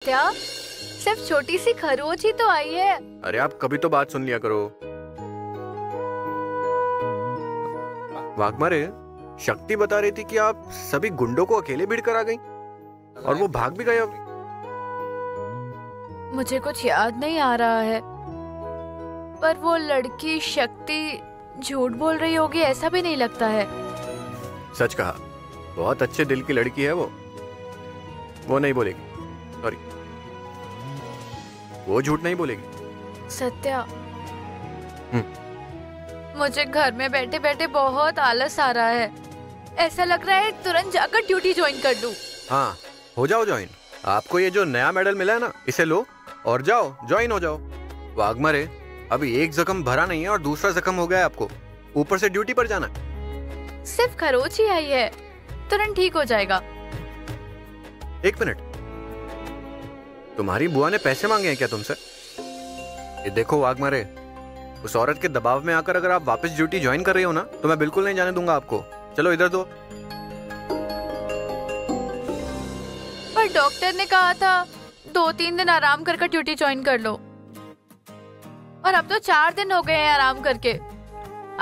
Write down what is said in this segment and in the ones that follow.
क्या सिर्फ छोटी सी खरोच ही तो आई है। अरे आप कभी तो बात सुन लिया करो। वाघमारे, शक्ति बता रही थी कि आप सभी गुंडों को अकेले भीड़ कर आ गई और वो भाग भी गए। अब मुझे कुछ याद नहीं आ रहा है, पर वो लड़की शक्ति झूठ बोल रही होगी ऐसा भी नहीं लगता है। सच कहा, बहुत अच्छे दिल की लड़की है वो नहीं बोलेगी। सॉरी, वो झूठ नहीं बोलेगी। सत्या, मुझे घर में बैठे बैठे बहुत आलस आ रहा है। ऐसा लग रहा है तुरंत जाकर ड्यूटी ज्वाइन कर लूं। हाँ, हो जाओ ज्वाइन। आपको ये जो नया मेडल मिला है ना, इसे लो और जाओ ज्वाइन हो जाओ। वाघमारे, अभी एक जख्म भरा नहीं है और दूसरा जख्म हो गया है आपको, ऊपर से ड्यूटी पर जाना। सिर्फ खरोच ही आई है, तुरंत ठीक हो जाएगा। एक मिनट, तुम्हारी बुआ ने पैसे मांगे हैं क्या तुमसे? ये देखो वाघमारे, उस औरत के दबाव में आकर अगर आप वापस ड्यूटी ज्वाइन कर रही हो ना, तो मैं बिल्कुल नहीं जाने दूंगा आपको। चलो इधर दो। पर डॉक्टर ने कहा था 2-3 दिन आराम कर ड्यूटी ज्वाइन कर लो, और अब तो 4 दिन हो गए हैं आराम करके।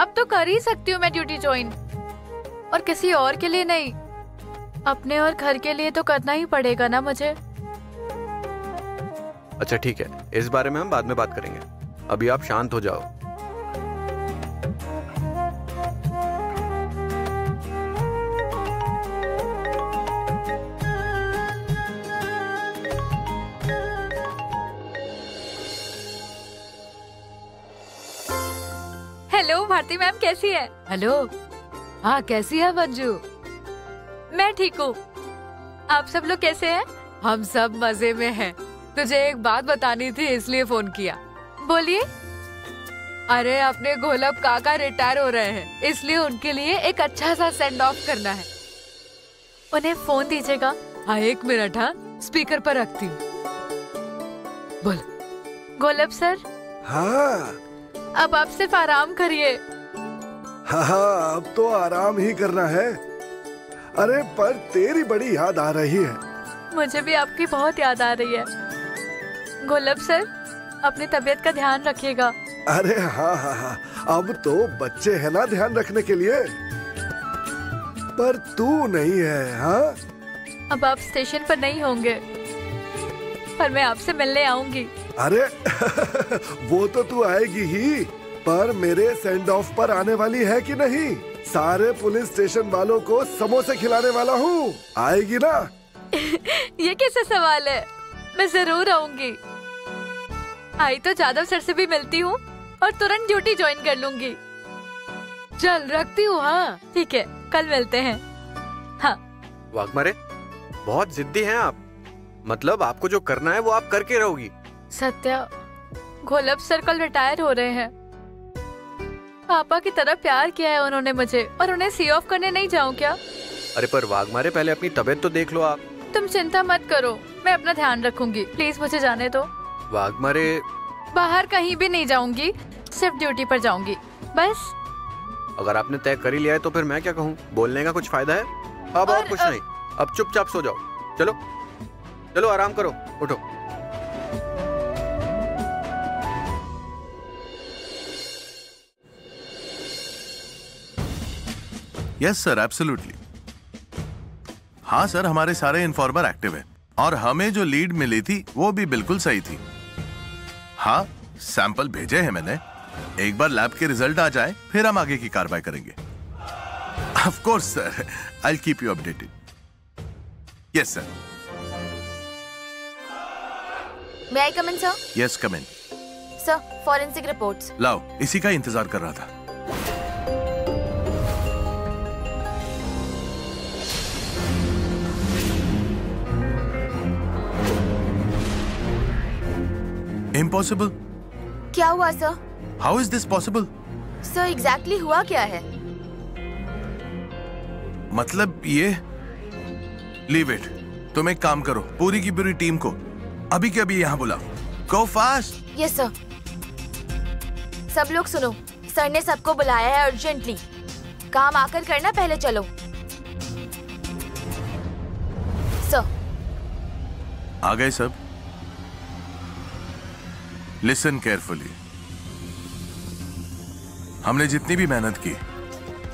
अब तो कर ही सकती हूँ मैं ड्यूटी ज्वाइन, और किसी और के लिए नहीं, अपने और घर के लिए तो करना ही पड़ेगा ना मुझे। अच्छा ठीक है, इस बारे में हम बाद में बात करेंगे। अभी आप शांत हो जाओ। हेलो भारती मैम, कैसी है? हेलो, हाँ कैसी है मंजू? मैं ठीक हूँ, आप सब लोग कैसे हैं? हम सब मजे में हैं। तुझे एक बात बतानी थी इसलिए फोन किया। बोलिए। अरे अपने गोलब काका रिटायर हो रहे हैं, इसलिए उनके लिए एक अच्छा सा सेंड ऑफ करना है। उन्हें फोन दीजिएगा। हाँ 1 मिनट, हाँ स्पीकर पर रखती हूँ। बोल। गोलब सर। हाँ अब आप सिर्फ आराम करिए। हाँ, अब तो आराम ही करना है। अरे पर तेरी बड़ी याद आ रही है। मुझे भी आपकी बहुत याद आ रही है। गोलब सर, अपनी तबीयत का ध्यान रखिएगा। अरे हाँ हाँ हाँ, अब तो बच्चे हैं ना ध्यान रखने के लिए, पर तू नहीं है। हाँ, अब आप स्टेशन पर नहीं होंगे, पर मैं आपसे मिलने आऊंगी। अरे वो तो तू आएगी ही, पर मेरे सेंड ऑफ पर आने वाली है कि नहीं? सारे पुलिस स्टेशन वालों को समोसे खिलाने वाला हूँ, आएगी ना? ये कैसा सवाल है, मैं जरूर आऊंगी। आई तो जादव सर से भी मिलती हूँ और तुरंत ड्यूटी ज्वाइन कर लूंगी। चल रखती हूँ। हाँ ठीक है, कल मिलते हैं। हाँ। वाघमारे, बहुत जिद्दी हैं आप। मतलब आपको जो करना है वो आप करके रहोगी। सत्या, गोलब सर कल रिटायर हो रहे हैं। पापा की तरह प्यार किया है उन्होंने मुझे, और उन्हें सी ऑफ करने नहीं जाऊँ क्या? अरे पर वाघमारे, पहले अपनी तबीयत तो देख लो आप। तुम चिंता मत करो, मैं अपना ध्यान रखूंगी। प्लीज मुझे जाने दो। वाघमारे, बाहर कहीं भी नहीं जाऊंगी, सिर्फ ड्यूटी पर जाऊंगी बस। अगर आपने तय कर ही लिया है तो फिर मैं क्या कहूँ? बोलने का कुछ फायदा है? अब और कुछ नहीं, अब चुपचाप सो जाओ। चलो चलो, आराम करो, उठो। Yes sir, absolutely. हाँ सर, हमारे सारे इन्फॉर्मर एक्टिव हैं और हमें जो लीड मिली थी वो भी बिल्कुल सही थी। हाँ, सैंपल भेजे हैं मैंने। एक बार लैब के रिजल्ट आ जाए फिर हम आगे की कार्रवाई करेंगे। Of course sir, I will keep you updated. Yes sir. May I come in, sir? Yes, come in. Sir, forensic reports. लाओ, इसी का इंतजार कर रहा था। Impossible? क्या हुआ sir? How is this possible? Sir exactly हुआ क्या है? मतलब ये, लीव इट। तुम एक काम करो, पूरी की पूरी टीम को अभी के अभी यहाँ बुलाओ। Go fast. Yes sir. सब लोग सुनो, सर ने सबको बुलाया है अर्जेंटली। काम आकर करना, पहले चलो। सर। आ गए सब? Listen carefully. हमने जितनी भी मेहनत की,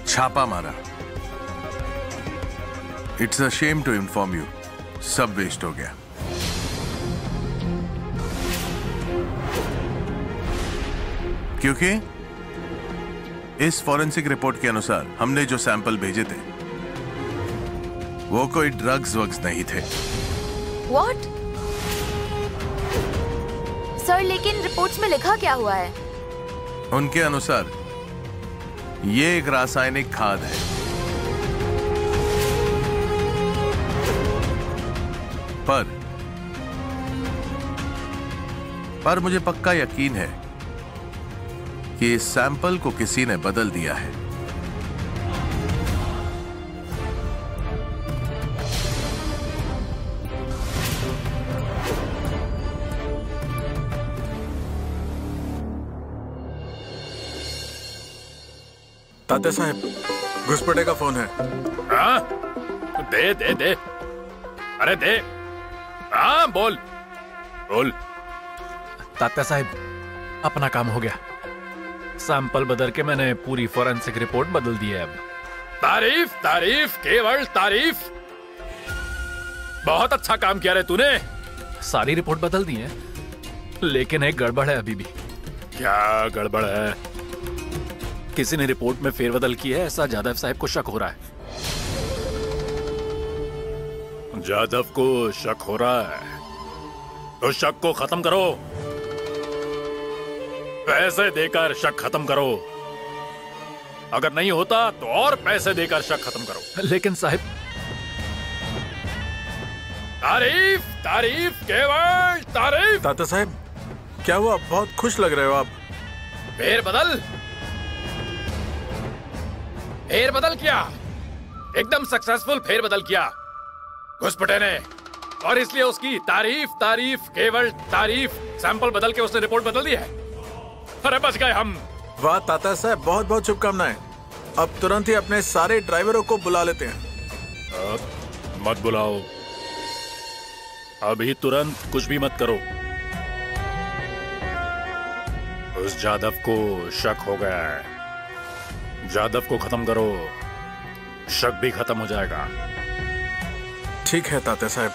छापा मारा, it's a shame to inform you, सब वेस्ट हो गया। क्योंकि इस फॉरेंसिक रिपोर्ट के अनुसार हमने जो सैंपल भेजे थे वो कोई ड्रग्स वग्स नहीं थे। What? सर, लेकिन रिपोर्ट्स में लिखा क्या हुआ है? उनके अनुसार ये एक रासायनिक खाद है। पर मुझे पक्का यकीन है कि इस सैंपल को किसी ने बदल दिया है। तात्या साहब, घुसपैठे का फोन है। हाँ? दे दे दे, अरे दे। हाँ बोल बोल। तात्या साहब, अपना काम हो गया। सैंपल बदल के मैंने पूरी फॉरेंसिक रिपोर्ट बदल दी है अब। तारीफ तारीफ, केवल तारीफ। बहुत अच्छा काम किया रे तूने। सारी रिपोर्ट बदल दी है, लेकिन एक गड़बड़ है अभी भी। क्या गड़बड़ है? किसी ने रिपोर्ट में फेरबदल की है, ऐसा जादव साहब को शक हो रहा है। जादव को शक हो रहा है तो शक को खत्म करो, पैसे देकर शक खत्म करो। अगर नहीं होता तो और पैसे देकर शक खत्म करो। लेकिन साहब, तारीफ तारीफ, केवल तारीफ। तात्या साहब, क्या हुआ? बहुत खुश लग रहे हो आप। फेर बदल किया, एकदम सक्सेसफुल फेर बदल किया घुसपैठे ने, और इसलिए उसकी तारीफ तारीफ, केवल तारीफ। सैंपल बदल के उसने रिपोर्ट बदल दी है। अरे बच गए हम। वाह तात्या साहब, बहुत बहुत शुभकामनाएं। अब तुरंत ही अपने सारे ड्राइवरों को बुला लेते हैं। मत बुलाओ, अभी तुरंत कुछ भी मत करो। उस जादव को शक हो गया है, जादव को खत्म करो, शक भी खत्म हो जाएगा। ठीक है तात्या साहब।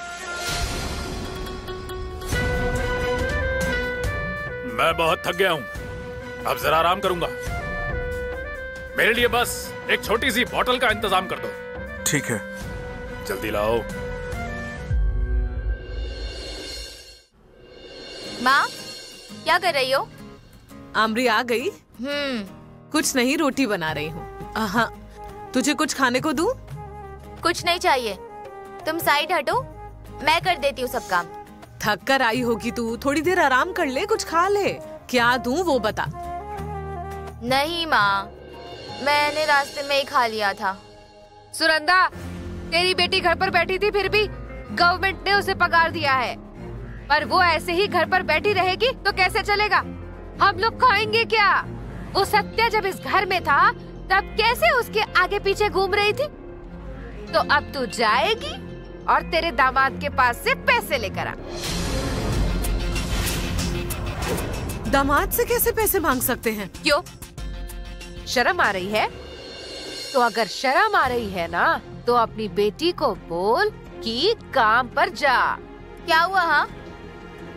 मैं बहुत थक गया हूं, अब जरा आराम करूंगा। मेरे लिए बस एक छोटी सी बोतल का इंतजाम कर दो। ठीक है, जल्दी लाओ। माँ, क्या कर रही हो? आमरी आ गई? कुछ नहीं, रोटी बना रही हूँ। हाँ, तुझे कुछ खाने को दूँ? कुछ नहीं चाहिए, तुम साइड हटो, मैं कर देती हूँ सब काम। थक कर आई होगी तू, थोड़ी देर आराम कर ले, कुछ खा ले। क्या दूँ वो बता। नहीं माँ, मैंने रास्ते में ही खा लिया था। सुनंदा, तेरी बेटी घर पर बैठी थी, फिर भी गवर्नमेंट ने उसे पगार दिया है, पर वो ऐसे ही घर पर बैठी रहेगी तो कैसे चलेगा? हम लोग खाएंगे क्या? वो सत्या जब इस घर में था तब कैसे उसके आगे पीछे घूम रही थी? तो अब तू जाएगी और तेरे दामाद के पास से पैसे लेकर आ। दामाद से कैसे पैसे मांग सकते हैं? क्यों, शर्म आ रही है? तो अगर शर्म आ रही है ना, तो अपनी बेटी को बोल कि काम पर जा। क्या हुआ? हाँ,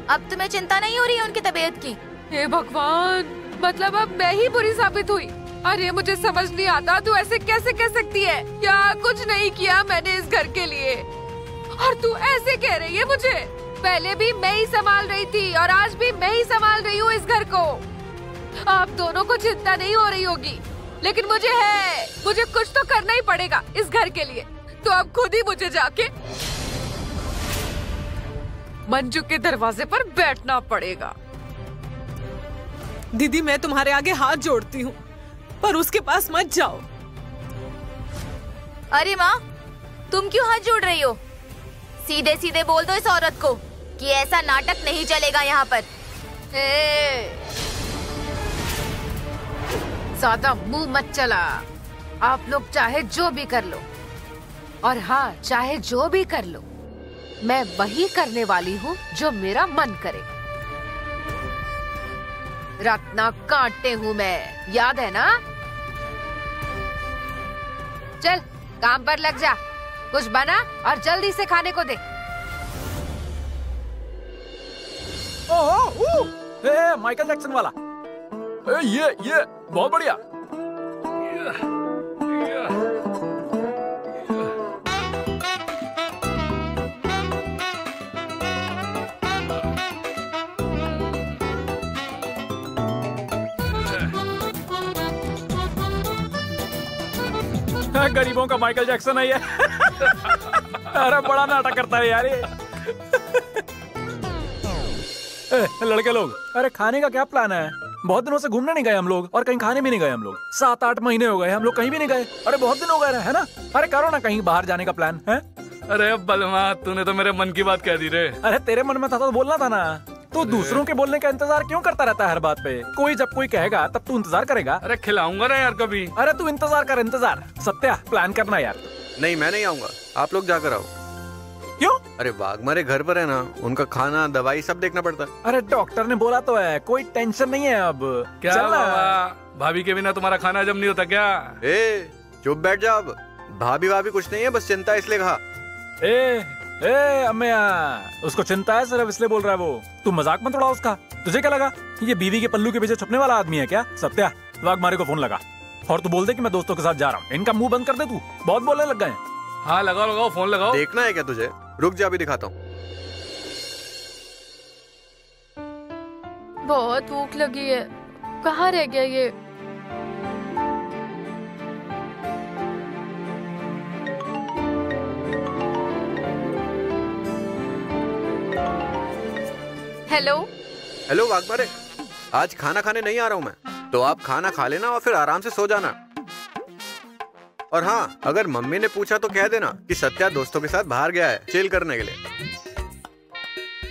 अब तुम्हें चिंता नहीं हो रही है उनकी तबीयत की? हे भगवान, मतलब अब मैं ही बुरी साबित हुई। अरे मुझे समझ नहीं आता, तू ऐसे कैसे कह सकती है? क्या कुछ नहीं किया मैंने इस घर के लिए, और तू ऐसे कह रही है मुझे? पहले भी मैं ही संभाल रही थी और आज भी मैं ही संभाल रही हूँ इस घर को। आप दोनों को चिंता नहीं हो रही होगी, लेकिन मुझे है। मुझे कुछ तो करना ही पड़ेगा इस घर के लिए। तो अब खुद ही मुझे जाके मंजू के दरवाजे पर बैठना पड़ेगा। दीदी, मैं तुम्हारे आगे हाथ जोड़ती हूँ, पर उसके पास मत जाओ। अरे माँ, तुम क्यों हाथ जोड़ रही हो? सीधे सीधे बोल दो इस औरत को कि ऐसा नाटक नहीं चलेगा यहाँ पर। ज्यादा मुंह मत चला। आप लोग चाहे जो भी कर लो, और हाँ, चाहे जो भी कर लो, मैं वही करने वाली हूँ जो मेरा मन करे। रत्ना काटते हूँ मैं, याद है ना? चल काम पर लग जा, कुछ बना और जल्दी से खाने को दे। माइकल जैक्सन वाला। ये बहुत बढ़िया। गरीबों का माइकल जैक्सन है ये। अरे बड़ा नाटक करता है यार ये। लड़के लोग, अरे खाने का क्या प्लान है? बहुत दिनों से घूमने नहीं गए हम लोग और कहीं खाने भी नहीं गए हम लोग। 7-8 महीने हो गए हम लोग कहीं भी नहीं गए। अरे बहुत दिन हो गए है ना? अरे करो ना कहीं बाहर जाने का प्लान है। अरे बलमा, तूने तो मेरे मन की बात कह दी रे। अरे तेरे मन में था तो बोलना था ना। तू दूसरों के बोलने का इंतजार क्यों करता रहता है हर बात पे? कोई जब कोई कहेगा तब तू इंतजार करेगा। अरे खिलाऊंगा ना यार कभी। अरे तू इंतजार कर, इंतजार। सत्या प्लान करना यार। नहीं मैं नहीं आऊंगा, आप लोग जाकर आओ। क्यों? अरे वाघमारे घर पर है ना, उनका खाना दवाई सब देखना पड़ता है। अरे डॉक्टर ने बोला तो है, कोई टेंशन नहीं है अब। क्या बाबा, भाभी के बिना तुम्हारा खाना हजम नहीं होता क्या? चुप बैठ जा अब। भाभी कुछ नहीं है, बस चिंता इसलिए कहा। अम्मैया, उसको चिंता है सिर्फ इसलिए बोल रहा है वो। तू मजाक मत उड़ा उसका। तुझे क्या लगा ये बीवी के पल्लू के पीछे छुपने वाला आदमी है क्या? सत्या, वाघमारे को फोन लगा और तू बोल दे कि मैं दोस्तों के साथ जा रहा हूँ। इनका मुंह बंद कर दे, तू बहुत बोलने लग गए। हाँ लगाओ फोन लगाओ। देखना है क्या तुझे? रुक जा, अभी दिखाता हूँ। बहुत भूख लगी है, कहाँ रह गया ये? हेलो वाघमारे, आज खाना खाने नहीं आ रहा हूँ मैं, तो आप खाना खा लेना और फिर आराम से सो जाना। और हाँ, अगर मम्मी ने पूछा तो कह देना कि सत्या दोस्तों के साथ बाहर गया है चिल करने के लिए।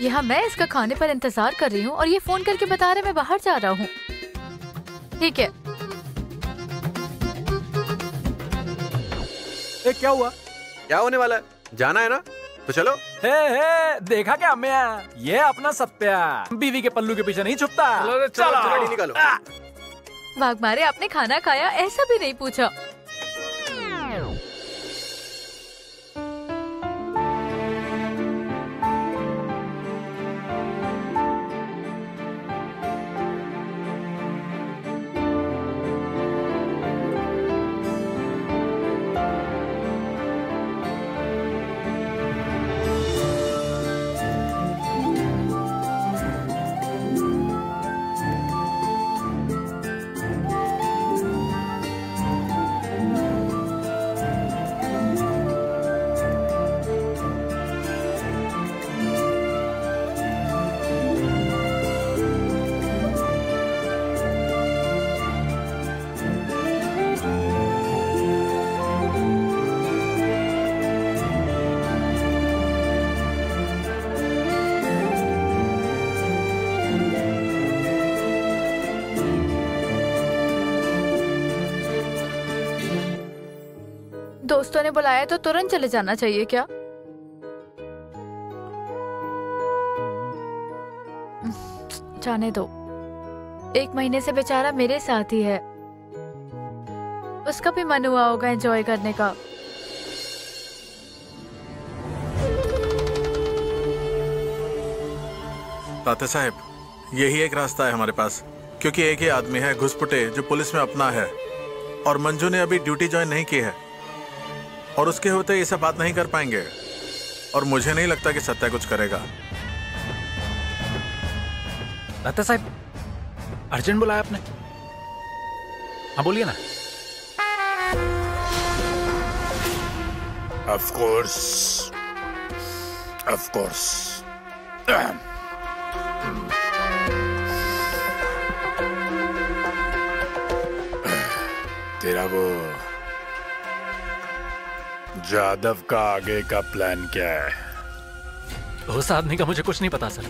यहाँ मैं इसका खाने पर इंतजार कर रही हूँ और ये फोन करके बता रहे मैं बाहर जा रहा हूँ। ठीक है। क्या हुआ? क्या होने वाला है? जाना है ना, तो चलो। देखा क्या अम्मिया, ये अपना सत्या बीवी के पल्लू के पीछे नहीं छुपता। चलो निकालो। वाघमारे, आपने खाना खाया ऐसा भी नहीं पूछा। दोस्तों ने बुलाया तो तुरंत चले जाना चाहिए क्या? जाने दो, 1 महीने से बेचारा मेरे साथ ही है, उसका भी मन हुआ होगा एंजॉय करने का। तात्या साहब, यही एक रास्ता है हमारे पास, क्योंकि एक ही आदमी है घुसपटे जो पुलिस में अपना है, और मंजू ने अभी ड्यूटी ज्वाइन नहीं की है, और उसके होते ये सब बात नहीं कर पाएंगे, और मुझे नहीं लगता कि सत्या कुछ करेगा। तात्या साहब, अर्जेंट बुलाया आपने? हाँ बोलिए ना। Of course. तेरा वो जादव का आगे का प्लान क्या है? उस आदमी का मुझे कुछ नहीं पता सर।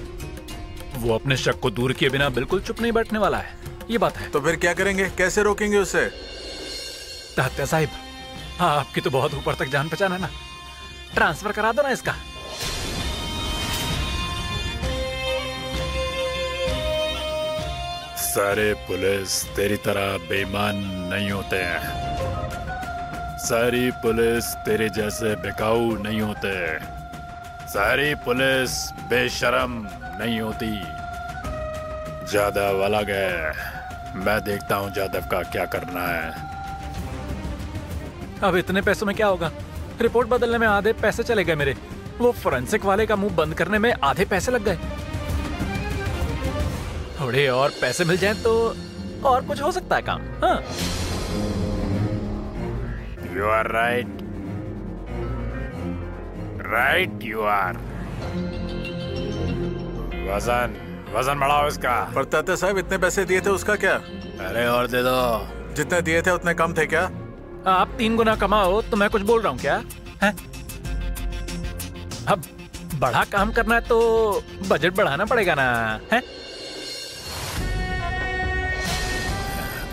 वो अपने शक को दूर किए बिना बिल्कुल चुप नहीं बैठने वाला है, ये बात है। तो फिर क्या करेंगे, कैसे रोकेंगे उसे? तात्या साहब, हाँ आपकी तो बहुत ऊपर तक जान पहचान है ना, ट्रांसफर करा दो ना इसका। सारे पुलिस तेरी तरह बेईमान नहीं होते हैं। सारी पुलिस तेरे जैसे बिकाऊ नहीं होते। सारी पुलिस बेशरम नहीं होती। जादव अलग है। मैं देखता हूँ जादव का क्या करना है। अब इतने पैसों में क्या होगा? रिपोर्ट बदलने में आधे पैसे चले गए मेरे। वो फोरेंसिक वाले का मुंह बंद करने में आधे पैसे लग गए। थोड़े और पैसे मिल जाएं तो और कुछ हो सकता है काम। हाँ। You are right. Right you are. वजन बढ़ाओ इसका। पर तात्या साहब इतने पैसे दिए थे उसका क्या? अरे और दे दो। जितने दिए थे उतने कम थे क्या? आप 3 गुना कमाओ तो मैं कुछ बोल रहा हूँ क्या? है? अब बड़ा काम करना है तो बजट बढ़ाना पड़ेगा ना, है?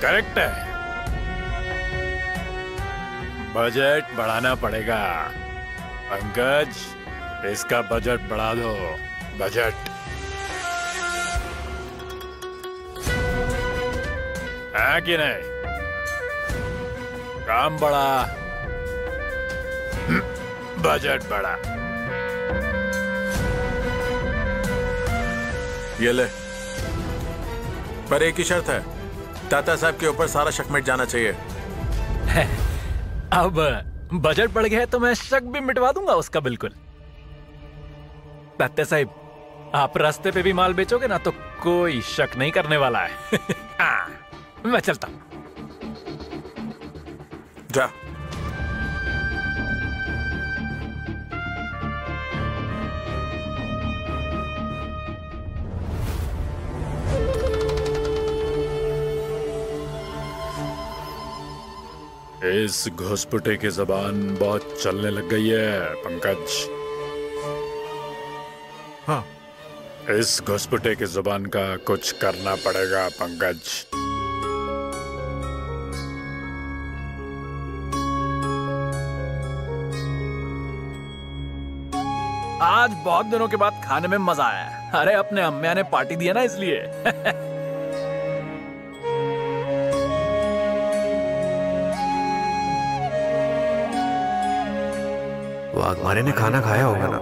करेक्ट है। बजट बढ़ाना पड़ेगा। पंकज, इसका बजट बढ़ा दो। बजट है कि नहीं? काम बढ़ा, बजट बढ़ा। ये ले। पर एक ही शर्त है, तात्या साहब के ऊपर सारा शक मिट जाना चाहिए। अब बजट बढ़ गया है तो मैं शक भी मिटवा दूंगा उसका, बिल्कुल। तात्या साहब, आप रास्ते पे भी माल बेचोगे ना तो कोई शक नहीं करने वाला है। मैं चलता हूं। जा। इस घुसपैठे की जबान बहुत चलने लग गई है पंकज। हाँ। इस घुसपैठे की जुबान का कुछ करना पड़ेगा पंकज। आज बहुत दिनों के बाद खाने में मजा आया। अरे अपने अम्मा ने पार्टी दिया ना, इसलिए। वाघमारे ने खाना खाया होगा ना।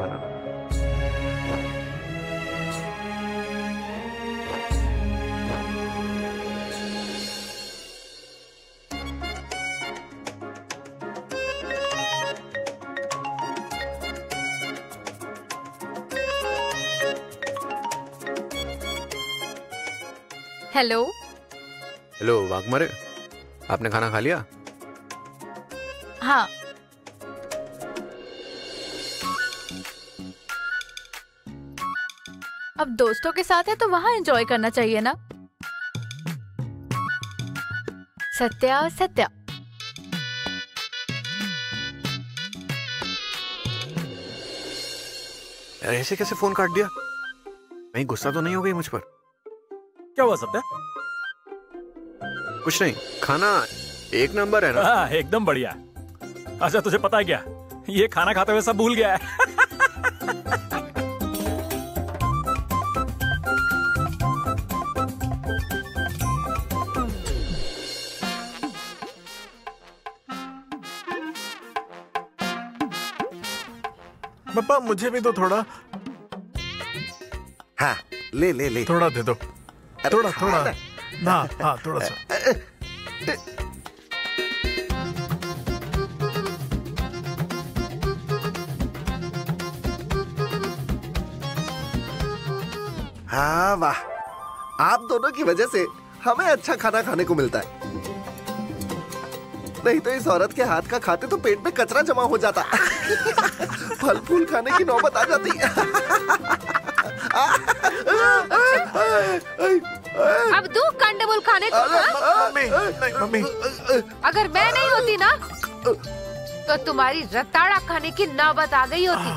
हेलो। हेलो वाघमारे, आपने खाना खा लिया? हाँ। अब दोस्तों के साथ है तो वहां एंजॉय करना चाहिए ना। सत्या सत्या। ऐसे कैसे फोन काट दिया? कहीं गुस्सा तो नहीं हो गई मुझ पर? क्या हुआ सत्या? कुछ नहीं, खाना एक नंबर है ना? हाँ, एकदम बढ़िया। अच्छा तुझे पता है क्या, ये खाना खाते हुए सब भूल गया है। पापा मुझे भी तो थोड़ा। हाँ, ले ले ले। थोड़ा दे दो। थोड़ा थोड़ा ना। हाँ थोड़ा सा। हाँ वाह, आप दोनों की वजह से हमें अच्छा खाना खाने को मिलता है। नहीं तो इस औरत के हाथ का खाते तो पेट में कचरा जमा हो जाता। फल फूल खाने की नौबत आ जाती। अब दो कंडमूल खाने को। मम्मी अगर मैं नहीं होती ना तो तुम्हारी रताड़ा खाने की नौबत आ गई होती।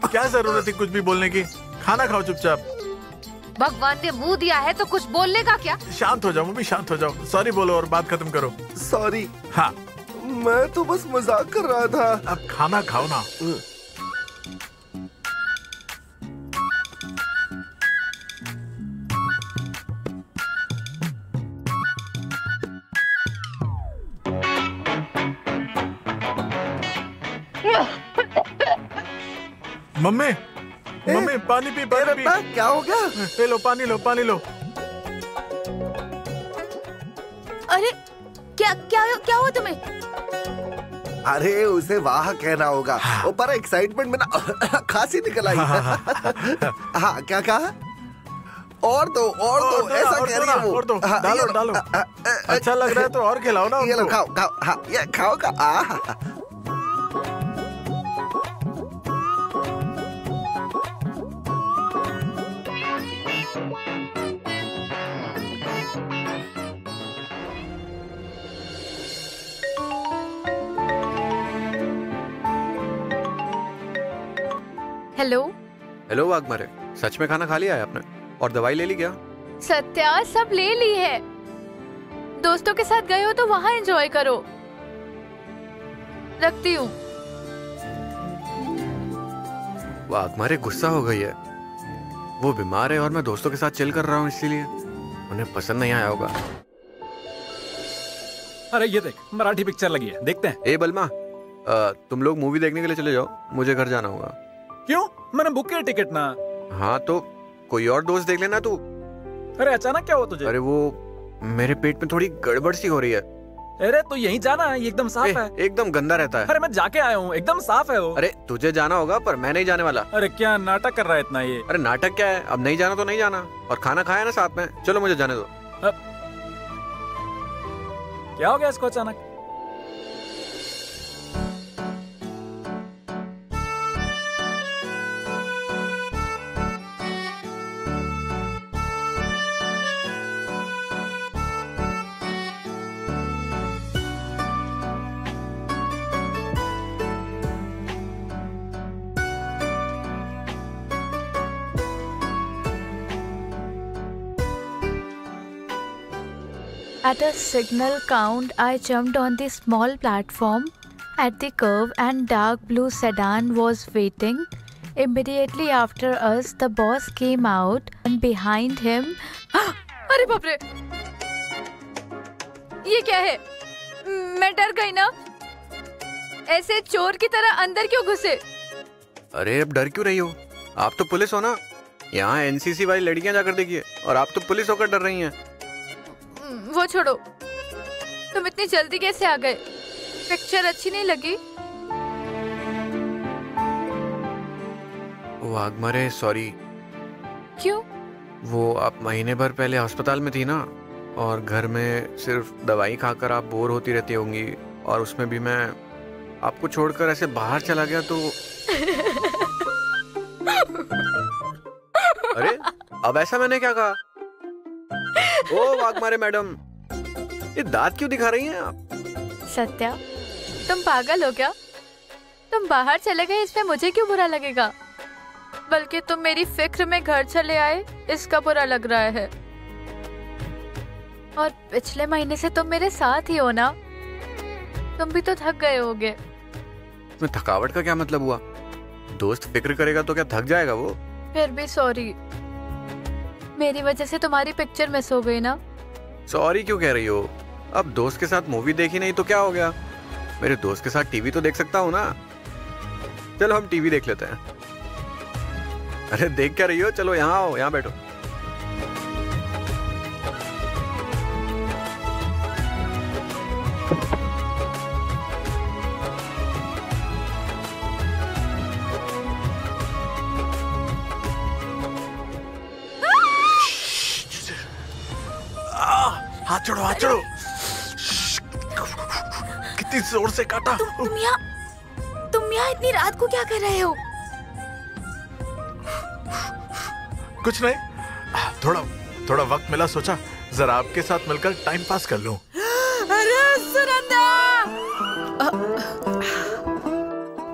क्या जरूरत थी कुछ भी बोलने की? खाना खाओ चुपचाप। भगवान ने मुंह दिया है तो कुछ बोलने का क्या? शांत हो जाओ मम्मी, शांत हो जाओ। सॉरी बोलो और बात खत्म करो। सॉरी। हाँ, मैं तो बस मजाक कर रहा था। अब खाना खाओ ना। मम्मी मम्मी पानी पी पानी पी। क्या हो गया? ले लो पानी लो पानी लो। अरे क्या क्या क्या हुआ तुम्हें? अरे उसे वाह कहना होगा। ऊपर एक्साइटमेंट में ना खांसी निकल आई। हाँ क्या कहा? और दो ऐसा कह रही है वो। और दो डालो डालो। अच्छा लग रहा है तो और खिलाओ ना। ये लो खाओ खाओ। हाँ ये खाओ का। हेलो हेलो वाघमारे, सच में खाना खा लिया है आपने? और दवाई ले ली क्या? सत्या सब ले ली है। दोस्तों के साथ गए हो तो वहाँ एंजॉय करो। रखती हूँ। वाघमारे गुस्सा हो गई है। वो बीमार है और मैं दोस्तों के साथ चिल कर रहा हूँ, इसीलिए उन्हें पसंद नहीं आया होगा। अरे ये देख, मराठी पिक्चर लगी है, देखते हैं। ए बलमा, तुम लोग मूवी देखने के लिए चले जाओ, मुझे घर जाना होगा। क्यों? मैंने बुक किया टिकट ना। हाँ तो कोई और दोस्त देख लेना तू। अरे अचानक क्या हुआ तुझे? अरे वो मेरे पेट में थोड़ी गड़बड़ सी हो रही है। अरे तो यहीं जाना है, ये एकदम साफ है। एकदम गंदा रहता है। अरे मैं जाके आया हूँ, एकदम साफ है वो। अरे तुझे जाना होगा पर मैं नहीं जाने वाला। अरे क्या नाटक कर रहा है इतना ये? अरे नाटक क्या है, अब नहीं जाना तो नहीं जाना। और खाना खाया ना साथ में, चलो मुझे जाने दो। क्या हो गया इसको अचानक? At a signal count, I jumped on the small platform at the curve and dark blue sedan was waiting. Immediately after us, the boss came out and behind him... अरे बाप रे! ये क्या है? मैं डर गई ना? ऐसे चोर की तरह अंदर क्यों घुसे? अरे अब डर क्यों रही हो? आप तो पुलिस हो ना? यहाँ एनसीसी वाली लड़कियां जाकर देखिए, और आप तो पुलिस होकर डर रही हैं। वो छोड़ो, तुम इतनी जल्दी कैसे आ गए? पिक्चर अच्छी नहीं लगी? वाघमारे सॉरी। क्यों? वो आप महीने भर पहले अस्पताल में थी ना, और घर में सिर्फ दवाई खाकर आप बोर होती रहती होंगी, और उसमें भी मैं आपको छोड़कर ऐसे बाहर चला गया तो अरे अब ऐसा मैंने क्या कहा? ओ वाघमारे मैडम, ये दांत क्यों दिखा रही हैं आप? सत्या, तुम पागल हो क्या? तुम बाहर चले गए इसमें मुझे क्यों बुरा लगेगा? बल्कि तुम मेरी फिक्र में घर चले आए, इसका बुरा लग रहा है। और पिछले महीने से तुम मेरे साथ ही हो ना? तुम भी तो थक गए होगे। इसमें थकावट का क्या मतलब हुआ? दोस्त फिक्र करेगा तो क्या थक जाएगा वो? फिर भी सॉरी, मेरी वजह से तुम्हारी पिक्चर मिस हो गई ना। सॉरी क्यों कह रही हो? अब दोस्त के साथ मूवी देखी नहीं तो क्या हो गया? मेरे दोस्त के साथ टीवी तो देख सकता हूँ ना। चलो हम टीवी देख लेते हैं। अरे देख क्या रही हो? चलो यहाँ आओ, यहाँ बैठो। हाथ छोड़ो हाथ छोड़ो। कितनी जोर से काटा। तुम यहाँ इतनी रात को क्या कर रहे हो? कुछ नहीं, थोड़ा वक्त मिला, सोचा जरा आपके साथ मिलकर टाइम पास कर लूं। अरे सुनंदा!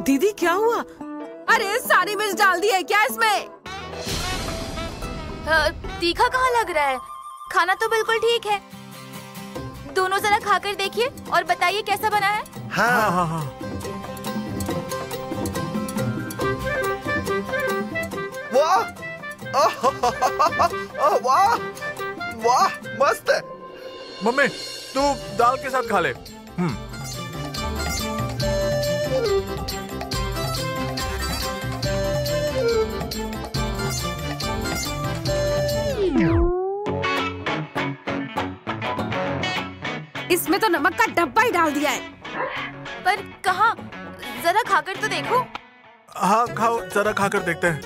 दीदी क्या हुआ? अरे सारी मिर्च डाल दी है क्या इसमें? तीखा कहाँ लग रहा है? खाना तो बिल्कुल ठीक है। दोनों जरा खाकर देखिए और बताइए कैसा बना है। हाँ हाँ हाँ। वाह वाह वाह, मस्त है। मम्मी तू दाल के साथ खा ले। इसमें तो नमक का डब्बा ही डाल दिया है। पर कहाँ? जरा खाकर तो देखो। हाँ खाओ, जरा खाकर देखते हैं।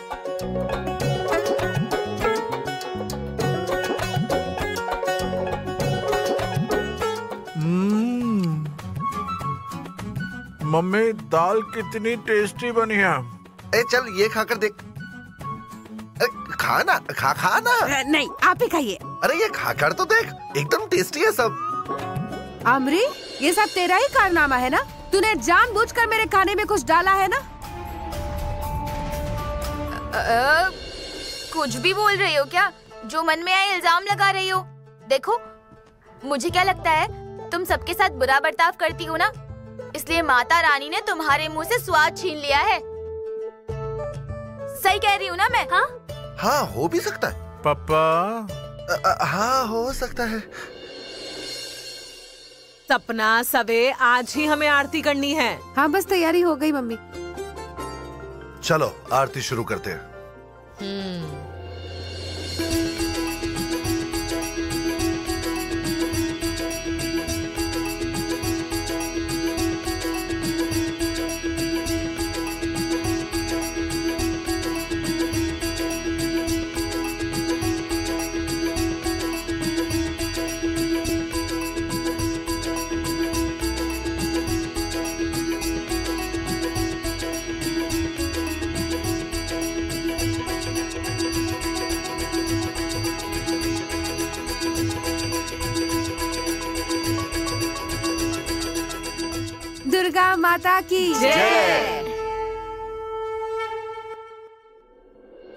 मम्मी दाल कितनी टेस्टी बनी है। ए चल ये खाकर देख। खाना खाना नहीं, आप ही खाइए। अरे ये खाकर तो देख, एकदम टेस्टी है सब। आमरी, ये सब तेरा ही कारनामा है ना? तूने जानबूझकर मेरे खाने में कुछ डाला है ना? कुछ भी बोल रही हो क्या? जो मन में आए इल्जाम लगा रही हो। देखो, मुझे क्या लगता है, तुम सबके साथ बुरा बर्ताव करती हो ना, इसलिए माता रानी ने तुम्हारे मुंह से स्वाद छीन लिया है। सही कह रही हूँ ना मैं? हाँ हाँ, हो भी सकता है पापा। हाँ हो सकता है। सपना, सवे, आज ही हमें आरती करनी है। हाँ बस तैयारी हो गई मम्मी। चलो आरती शुरू करते हैं। दुर्गा माता की जय।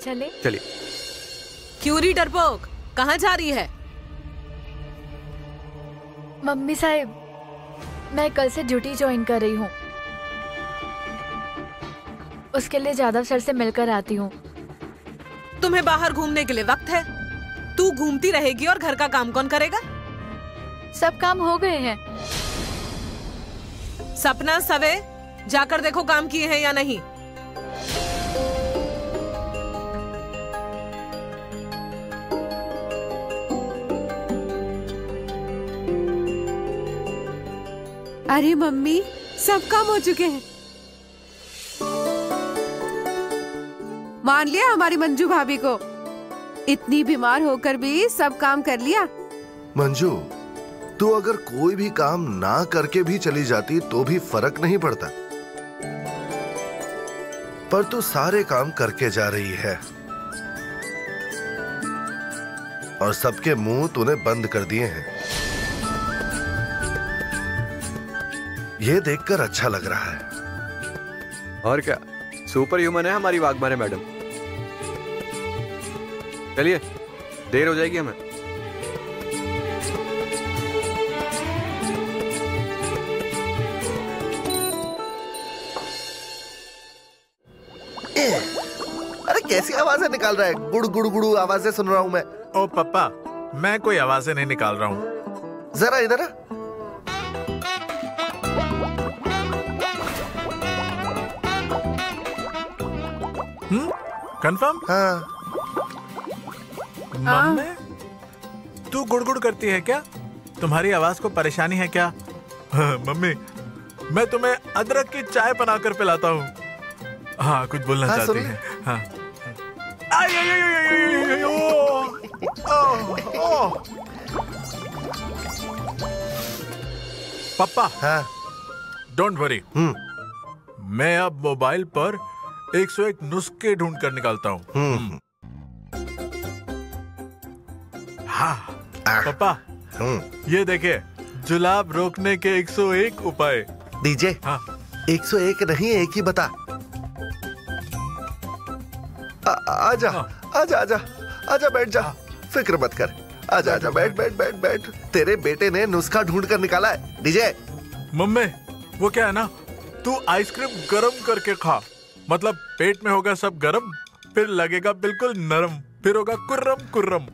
चले चलिए। क्यों री डरपोक, कहाँ जा रही है? मम्मी साहब, मैं कल से ड्यूटी ज्वाइन कर रही हूँ। उसके लिए जादव सर से मिलकर आती हूँ। तुम्हें बाहर घूमने के लिए वक्त है? तू घूमती रहेगी और घर का काम कौन करेगा? सब काम हो गए हैं। सपना, सवे, जाकर देखो काम किए हैं या नहीं। अरे मम्मी, सब काम हो चुके हैं। मान लिया हमारी मंजू भाभी को। इतनी बीमार होकर भी सब काम कर लिया। मंजू, तू अगर कोई भी काम ना करके भी चली जाती तो भी फर्क नहीं पड़ता, पर तू सारे काम करके जा रही है और सबके मुंह तूने बंद कर दिए हैं। ये देखकर अच्छा लग रहा है। और क्या, सुपर ह्यूमन है हमारी वाघमारे मैडम। चलिए, देर हो जाएगी हमें। अरे कैसी आवाजें निकाल रहा है? गुड़ गुड़ गुड़ू आवाजें सुन रहा हूँ मैं। ओ पापा, मैं कोई आवाजें नहीं निकाल रहा हूँ। जरा इधर आ। कंफर्म? हाँ। मम्मी, तू गुड़गुड़ करती है क्या? तुम्हारी आवाज को परेशानी है क्या? मम्मी, मैं तुम्हें अदरक की चाय बनाकर पिलाता हूँ। हाँ, कुछ बोलना चाहती है? हाँ। पापा, हाँ। डोंट वरी, मैं अब मोबाइल पर 101 नुस्खे ढूंढ कर निकालता हूँ। हाँ पापा, ये देखिए, जुलाब रोकने के 101 उपाय। डीजे, हाँ। 101 नहीं, एक ही बता। आजा, आजा, आजा, आजा, बैठ जा। फिक्र मत कर। आजा, आजा, बैठ, बैठ, बैठ, बैठ। तेरे बेटे ने नुस्खा ढूंढ कर निकाला है। डीजे, मम्मी, वो क्या है ना, तू आइसक्रीम गरम करके खा, मतलब पेट में होगा सब गरम, फिर लगेगा बिल्कुल नरम, फिर होगा कुर्रम कुर्रम।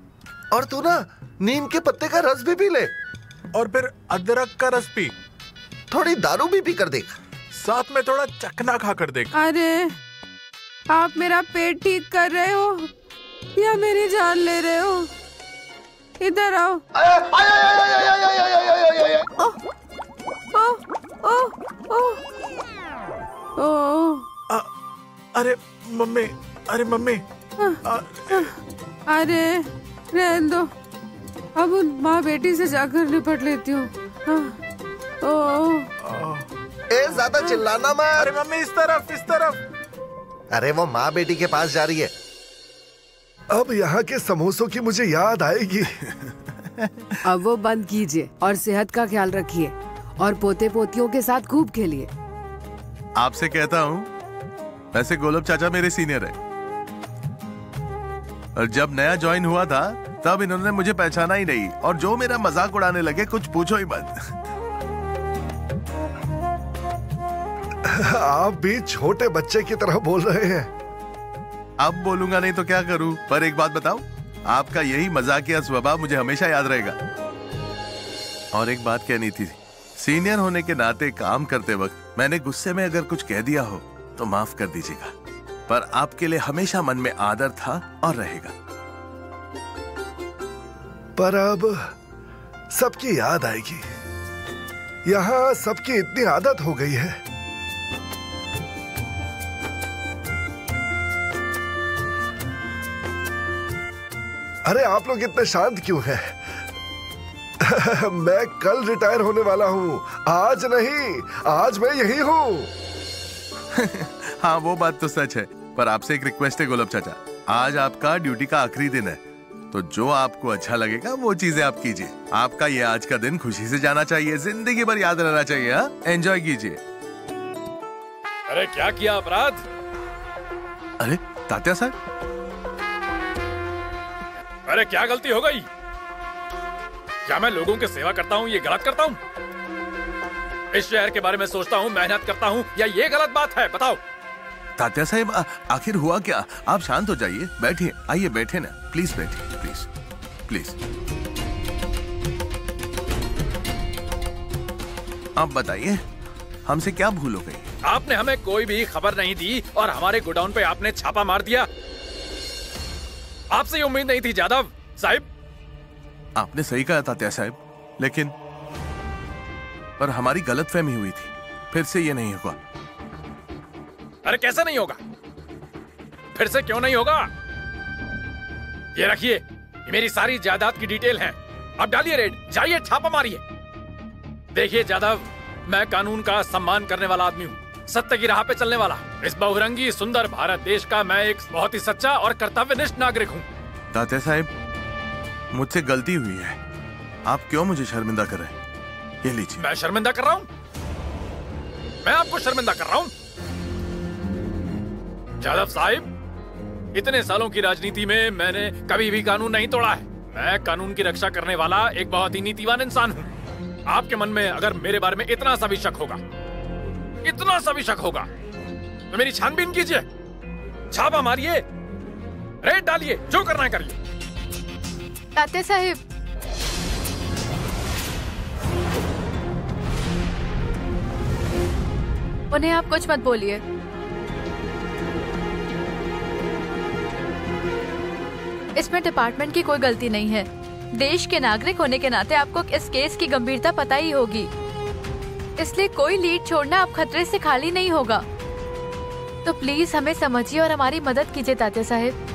और तू ना नीम के पत्ते का रस भी पी ले, और फिर अदरक का रस पी, थोड़ी दारू भी पी कर देख, साथ में थोड़ा चखना खा कर देख। अरे आप मेरा पेट ठीक कर रहे हो या मेरी जान ले रहे हो? इधर आओ। अरे मम्मी, अरे मम्मी। अरे रहने दो, अब उन माँ बेटी से जाकर निपट लेती हूँ। ज्यादा चिल्लाना मत। अरे मम्मी इस तरफ, इस तरफ। अरे वो माँ बेटी के पास जा रही है। अब यहाँ के समोसों की मुझे याद आएगी। अब वो बंद कीजिए और सेहत का ख्याल रखिए और पोते पोतियों के साथ खूब खेलिए। आपसे कहता हूँ, वैसे गोलब चाचा मेरे सीनियर है और जब नया ज्वाइन हुआ था तब इन्होंने मुझे पहचाना ही नहीं और जो मेरा मजाक उड़ाने लगे, कुछ पूछो ही मत। आप भी छोटे बच्चे की तरह बोल रहे हैं। अब बोलूंगा नहीं तो क्या करूं, पर एक बात बताऊं, आपका यही मजाकिया स्वभाव मुझे हमेशा याद रहेगा। और एक बात कहनी थी, सीनियर होने के नाते काम करते वक्त मैंने गुस्से में अगर कुछ कह दिया हो तो माफ कर दीजिएगा, पर आपके लिए हमेशा मन में आदर था और रहेगा। पर अब सबकी याद आएगी। यहाँ सबकी इतनी आदत हो गई है। अरे आप लोग इतने शांत क्यों हैं? मैं कल रिटायर होने वाला हूँ, आज नहीं, आज मैं यही हूँ। हाँ वो बात तो सच है, पर आपसे एक रिक्वेस्ट है गोलब चाचा, आज आपका ड्यूटी का आखिरी दिन है, तो जो आपको अच्छा लगेगा वो चीजें आप कीजिए। आपका ये आज का दिन खुशी से जाना चाहिए, जिंदगी भर याद रहना चाहिए। हाँ, एंजॉय कीजिए। अरे क्या किया अपराध? अरे तात्या साहब, अरे क्या गलती हो गई? क्या मैं लोगों की सेवा करता हूँ ये गलत करता हूँ? इस शहर के बारे में सोचता हूँ, मेहनत करता हूँ, या ये गलत बात है? बताओ। तात्या साहब आखिर हुआ क्या? आप शांत हो जाइए, बैठिए, आइए बैठे ना, प्लीज बैठिए, प्लीज प्लीज। आप बताइए, हमसे क्या भूल हो गई? आपने हमें कोई भी खबर नहीं दी और हमारे गोडाउन पे आपने छापा मार दिया। आपसे उम्मीद नहीं थी जादव साहब। आपने सही कहा तात्या साहब, लेकिन पर हमारी गलतफहमी हुई थी, फिर से ये नहीं होगा। अरे कैसे नहीं होगा? फिर से क्यों नहीं होगा? ये रखिए, ये मेरी सारी जायदाद की डिटेल है। अब डालिए रेड, जाइए छापा मारिए। देखिए जादव, मैं कानून का सम्मान करने वाला आदमी हूँ, सत्य की राह पे चलने वाला। इस बहुरंगी सुंदर भारत देश का मैं एक बहुत ही सच्चा और कर्तव्यनिष्ठ नागरिक हूँ। तात्या साहब, मुझसे गलती हुई है, आप क्यों मुझे शर्मिंदा कर रहे हैं? ये लीजिए। मैं शर्मिंदा कर रहा हूँ? मैं आपको शर्मिंदा कर रहा हूँ? जादव साहब, इतने सालों की राजनीति में मैंने कभी भी कानून नहीं तोड़ा है। मैं कानून की रक्षा करने वाला एक बहुत ही नीतिवान इंसान हूँ। आपके मन में अगर मेरे बारे में इतना सा भी शक होगा, इतना सा भी शक होगा, तो मेरी छानबीन कीजिए, छापा मारिए, रेड डालिए, जो करना है करिए। तात्या साहिब, उन्हें आप कुछ मत बोलिए। इसमें डिपार्टमेंट की कोई गलती नहीं है। देश के नागरिक होने के नाते आपको इस केस की गंभीरता पता ही होगी, इसलिए कोई लीड छोड़ना अब खतरे से खाली नहीं होगा। तो प्लीज हमें समझिए और हमारी मदद कीजिए तात्या साहिब।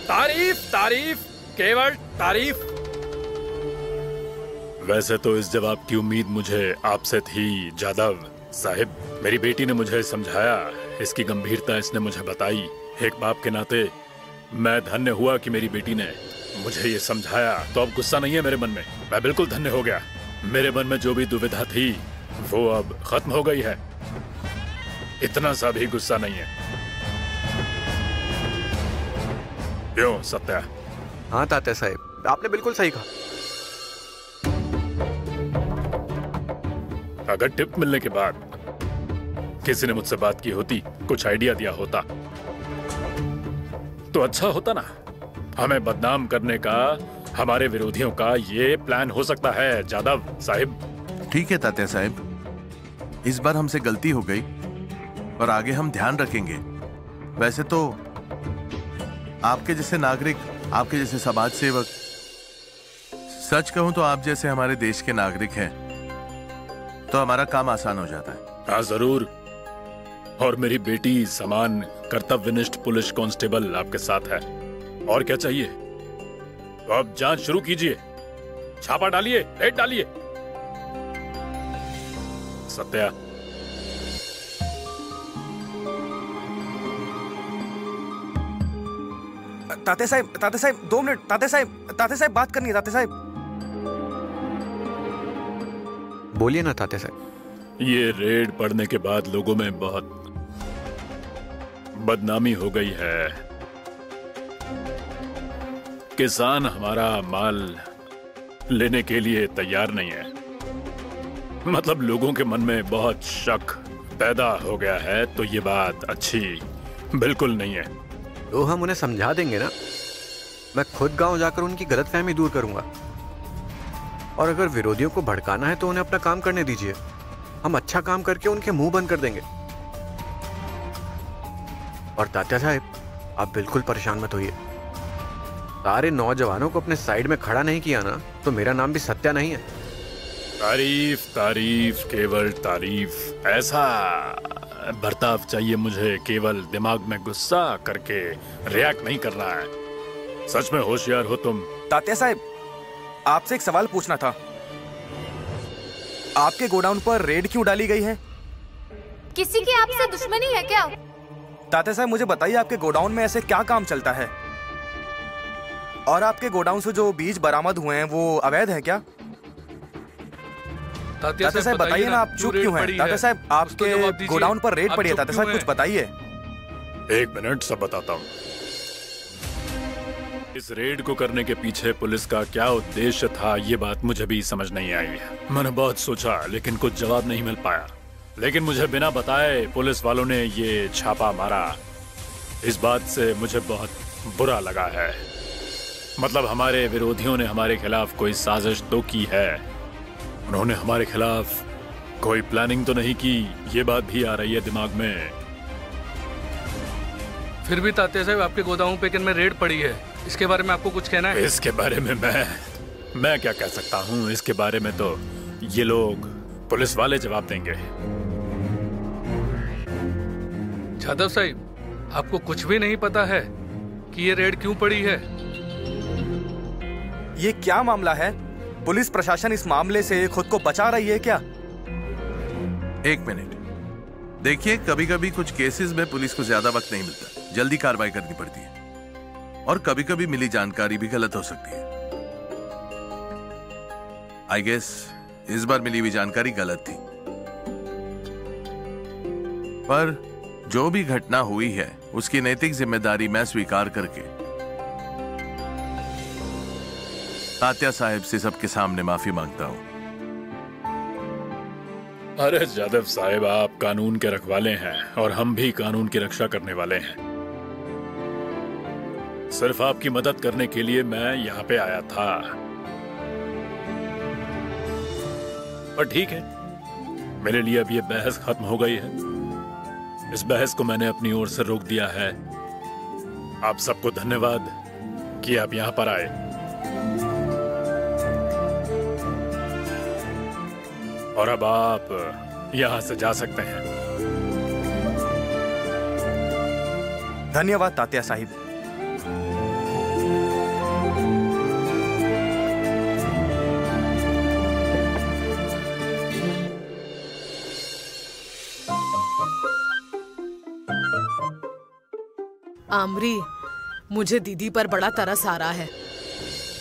तारीफ तारीफ, केवल तारीफ। वैसे तो इस जवाब की उम्मीद मुझे आपसे थी जादव साहिब। मेरी बेटी ने मुझे समझाया, इसकी गंभीरता इसने मुझे बताई। एक बाप के नाते मैं धन्य हुआ कि मेरी बेटी ने मुझे ये समझाया। तो अब गुस्सा नहीं है मेरे मन में, मैं बिल्कुल धन्य हो गया। मेरे मन में जो भी दुविधा थी वो अब खत्म हो गई है, इतना सा भी गुस्सा नहीं है। क्यों सत्या? हाँ तात्या साहब, आपने बिल्कुल सही कहा। अगर टिप मिलने के बाद किसी ने मुझसे बात की होती, कुछ आइडिया दिया होता तो अच्छा होता ना। हमें बदनाम करने का हमारे विरोधियों का ये प्लान हो सकता है जादव साहिब। ठीक है तात्या साहब, इस बार हमसे गलती हो गई, और आगे हम ध्यान रखेंगे। वैसे तो आपके जैसे नागरिक, आपके जैसे समाज सेवक, सच कहूं तो आप जैसे हमारे देश के नागरिक हैं तो हमारा काम आसान हो जाता है। हाँ जरूर। और मेरी बेटी समान कर्तव्यनिष्ठ पुलिस कांस्टेबल आपके साथ है। और क्या चाहिए? तो अब जांच शुरू कीजिए, छापा डालिए, रेड डालिए। सत्या, ताते साहब 2 मिनट। ताते साहब बात करनी है। ताते साहब बोलिए ना ताते साहब। ये रेड पड़ने के बाद लोगों में बहुत बदनामी हो गई है। किसान हमारा माल लेने के लिए तैयार नहीं है। मतलब लोगों के मन में बहुत शक पैदा हो गया है, तो ये बात अच्छी बिल्कुल नहीं है। तो हम उन्हें समझा देंगे ना। मैं खुद गांव जाकर उनकी गलतफहमी दूर करूंगा। और अगर विरोधियों को भड़काना है तो उन्हें अपना काम करने दीजिए। हम अच्छा काम करके उनके मुंह बंद कर देंगे। और तात्या साहब, आप बिल्कुल परेशान मत होइए। सारे नौजवानों को अपने साइड में खड़ा नहीं किया ना तो मेरा नाम भी सत्या नहीं है। तारीफ तारीफ केवल तारीफ। ऐसा बर्ताव चाहिए मुझे, केवल दिमाग में गुस्सा करके रिएक्ट नहीं करना है। सच में होशियार हो तुम। तात्या साहब, आपसे एक सवाल पूछना था। आपके गोडाउन पर रेड क्यों डाली गई है? किसी की आपसे दुश्मनी है क्या? तात्या साहब मुझे बताइए, आपके गोडाउन में ऐसे क्या काम चलता है? और आपके गोडाउन से जो बीज बरामद हुए हैं वो अवैध है क्या? तात्या साहब बताइए ना, आप चुप क्यों हैं? तात्या साहब, आपके गोडाउन पर रेड पड़ी है। तात्या साहब कुछ बताइए। 1 मिनट, सब बताता हूँ। इस रेड को करने के पीछे पुलिस का क्या उद्देश्य था, ये बात मुझे भी समझ नहीं आई। मैंने बहुत सोचा लेकिन कुछ जवाब नहीं मिल पाया। लेकिन मुझे बिना बताए पुलिस वालों ने ये छापा मारा। इस बात से मुझे बहुत बुरा लगा है। मतलब हमारे विरोधियों ने हमारे खिलाफ कोई साजिश तो की है। उन्होंने हमारे खिलाफ कोई प्लानिंग तो नहीं की, ये बात भी आ रही है दिमाग में। फिर भी तात्या साहब, आपके गोदामों पे में रेड पड़ी है, इसके बारे में आपको कुछ कहना है? इसके बारे में मैं क्या कह सकता हूँ? इसके बारे में तो ये लोग पुलिस वाले जवाब देंगे। जादव साहब, आपको कुछ भी नहीं पता है कि ये रेड क्यों पड़ी है? ये क्या मामला है? पुलिस प्रशासन इस मामले से खुद को बचा रही है क्या? 1 मिनट देखिए, कभी कभी कुछ केसेस में पुलिस को ज्यादा वक्त नहीं मिलता, जल्दी कार्रवाई करनी पड़ती है। और कभी कभी मिली जानकारी भी गलत हो सकती है। आई गेस इस बार मिली हुई जानकारी गलत थी। पर जो भी घटना हुई है उसकी नैतिक जिम्मेदारी मैं स्वीकार करके तात्या साहब से सबके सामने माफी मांगता हूं। अरे जादव साहब, आप कानून के रखवाले हैं और हम भी कानून की रक्षा करने वाले हैं। सिर्फ आपकी मदद करने के लिए मैं यहाँ पे आया था। पर ठीक है, मेरे लिए अब ये बहस खत्म हो गई है। इस बहस को मैंने अपनी ओर से रोक दिया है। आप सबको धन्यवाद कि आप यहाँ पर आए। और अब आप यहाँ से जा सकते हैं। धन्यवाद तात्या साहिब। आमरी, मुझे दीदी पर बड़ा तरस आ रहा है।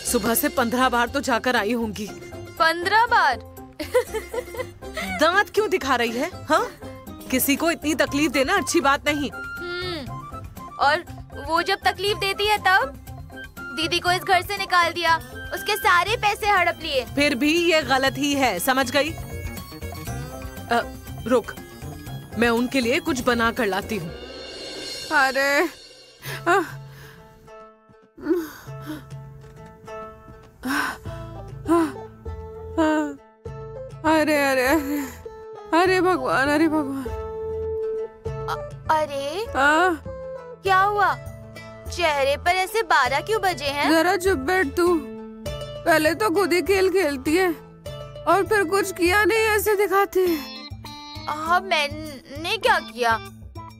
सुबह से 15 बार तो जाकर आई होंगी। 15 बार? दांत क्यों दिखा रही है? हाँ, किसी को इतनी तकलीफ देना अच्छी बात नहीं। और वो जब तकलीफ देती है तब दीदी को इस घर से निकाल दिया, उसके सारे पैसे हड़प लिए। फिर भी ये गलत ही है, समझ गई? रुक, मैं उनके लिए कुछ बना कर लाती हूँ। अरे अरे अरे अरे अरे भगवान, अरे भगवान। अरे क्या हुआ? चेहरे पर ऐसे 12 क्यों बजे हैं? जरा चुप बैठ तू। पहले तो खुद ही खेल खेलती है और फिर कुछ किया नहीं ऐसे दिखाती है। हाँ, मैंने क्या किया?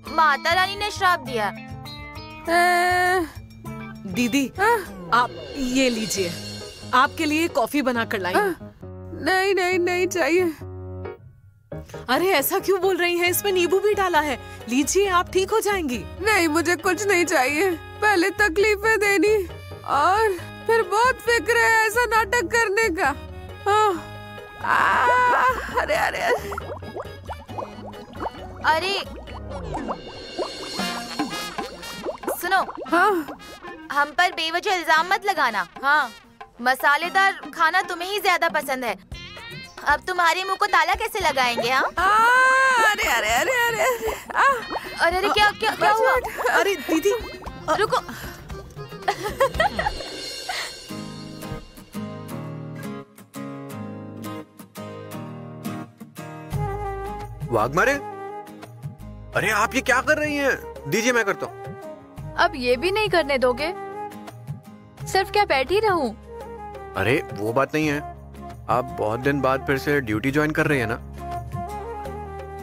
माता रानी ने श्राप दिया। दीदी आप ये लीजिए, आपके लिए कॉफी बना कर लाई। नहीं नहीं नहीं चाहिए। अरे ऐसा क्यों बोल रही हैं? इसमें नींबू भी डाला है, लीजिए आप ठीक हो जाएंगी। नहीं मुझे कुछ नहीं चाहिए। पहले तकलीफें देनी और फिर बहुत फिक्र है ऐसा नाटक करने का। अरे अरे अरे सुनो, हम पर बेवजह इल्जाम मत लगाना। हाँ, मसालेदार खाना तुम्हें ही ज्यादा पसंद है। अब तुम्हारे मुंह को ताला कैसे लगाएंगे? हाँ, अरे अरे अरे अरे अरे अरे क्या क्या क्या हुआ? अरे दीदी रुको। वाघमारे, अरे आप ये क्या कर रही हैं? दीजिए मैं करता हूँ। अब ये भी नहीं करने दोगे? सिर्फ क्या बैठी रहूं? अरे वो बात नहीं है, आप बहुत दिन बाद फिर से ड्यूटी ज्वाइन कर रही है ना,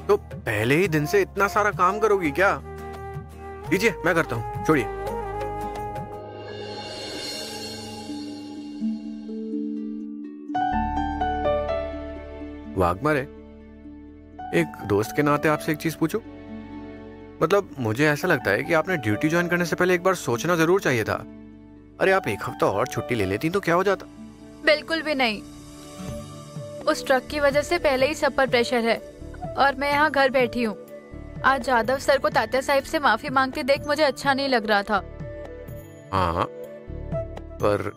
तो पहले ही दिन से इतना सारा काम करोगी क्या? दीजिए मैं करता हूँ, छोड़िए। वाघमारे, एक दोस्त के नाते आपसे एक चीज पूछूं? मतलब मुझे ऐसा लगता है कि आपने ड्यूटी ज्वाइन करने से पहले एक बार सोचना जरूर चाहिए था। अरे आप एक हफ्ता और छुट्टी ले लेती तो क्या हो जाता? बिल्कुल भी नहीं। उस ट्रक की वजह से पहले ही सब पर प्रेशर है और मैं यहाँ घर बैठी हूँ। आज जादव सर को तात्या साहिब से माफी मांगते देख मुझे अच्छा नहीं लग रहा था। हाँ, पर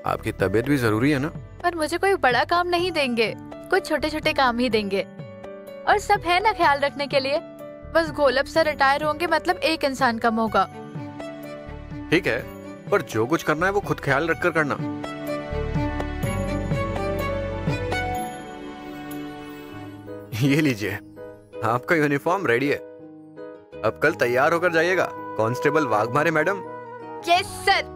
आपकी तबीयत भी जरूरी है ना। पर मुझे कोई बड़ा काम नहीं देंगे, कुछ छोटे छोटे काम ही देंगे और सब है ना ख्याल रखने के लिए। बस घोलप सर रिटायर होंगे मतलब एक इंसान कम होगा। ठीक है, पर जो कुछ करना है वो खुद ख्याल रखकर करना। ये लीजिए, आपका यूनिफॉर्म रेडी है। अब कल तैयार होकर जाइएगा, constable Waghmare madam. Yes sir.